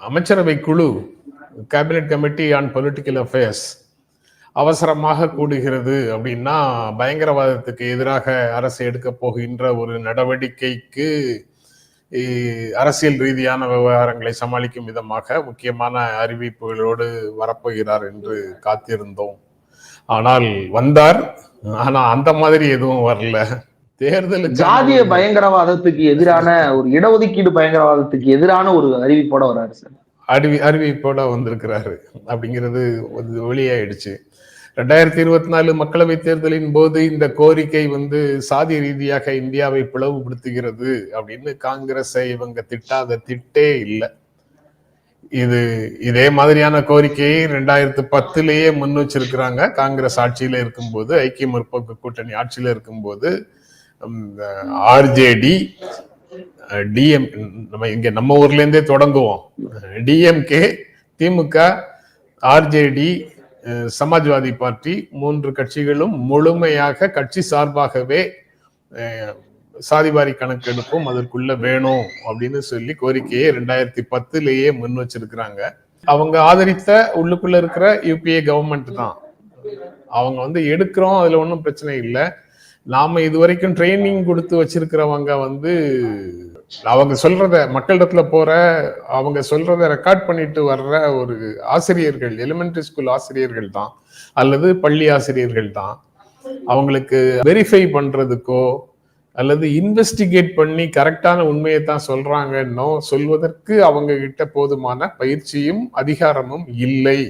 அமைச்சரவை குழு, cabinet committee on political affairs அவசரமாக கூடுகிறது அப்படின்னா பயங்கரவாதத்துக்கு எதிராக அரசு எடுக்க போகின்ற ஒரு நடவடிக்கைக்கு அரசியல் ரீதியான விவகாரங்களை சமாளிக்கும் விதமாக முக்கியமான அறிவிப்புகளோடு வரப்போகிறார் என்று காத்திருந்தோம். ஆனால் வந்தார். ஆனா அந்த மாதிரி எதுவும் வரல. தேர்தல் ஜாதிய பயங்கரவாதத்துக்கு எதிரான ஒரு இடஒதுக்கீடு பயங்கரவாதத்துக்கு எதிரான ஒரு அறிவிப்போட வர்றாரு சார். அறிவிப்போட வந்திருக்கிறாரு அப்படிங்கிறது வெளியாயிடுச்சு. 2024 மக்களவை தேர்தலின் போது இந்த கோரிக்கை சாதி ரீதியாக இந்தியாவை பிளவுபடுத்துகிறது அப்படின்னு காங்கிரஸை இவங்க திட்டாத திட்டே இல்லை. இதே மாதிரியான கோரிக்கையை 2010 முன் வச்சிருக்கிறாங்க. காங்கிரஸ் ஆட்சியில இருக்கும்போது, ஐக்கிய முற்போக்கு கூட்டணி ஆட்சியில இருக்கும்போது ஆர்ஜேடி, டிஎம், நம்ம ஊர்ல இருந்தே தொடங்குவோம். டிஎம்கே, திமுக, ஆர்ஜேடி, சமாஜ்வாதி பார்ட்டி 3 கட்சிகளும் முழுமையாக கட்சி சார்பாகவே சாதிவாரி கணக்கெடுப்பும் அதற்குள்ள வேணும் அப்படின்னு சொல்லி கோரிக்கையை 2010 முன் வச்சிருக்கிறாங்க. அவங்க ஆதரித்த உள்ளுக்குள்ள இருக்கிற யூபிஏ கவர்மெண்ட் தான். அவங்க எடுக்கிறோம், அதுல ஒன்றும் பிரச்சனை இல்லை. நாம இதுவரைக்கும் ட்ரைனிங் கொடுத்து வச்சிருக்கிறவங்க அவங்க சொல்றத மக்களிடத்துல அவங்க சொல்றத ரெக்கார்ட் பண்ணிட்டு வர்ற ஒரு ஆசிரியர்கள், எலிமெண்டரி ஸ்கூல் ஆசிரியர்கள் தான் அல்லது பள்ளி ஆசிரியர்கள் தான். அவங்களுக்கு வெரிஃபை பண்றதுக்கோ அல்லது இன்வெஸ்டிகேட் பண்ணி கரெக்டான உண்மையை தான் சொல்றாங்கன்னோ சொல்வதற்கு அவங்க கிட்ட போதுமான பயிற்சியும் அதிகாரமும் இல்லை.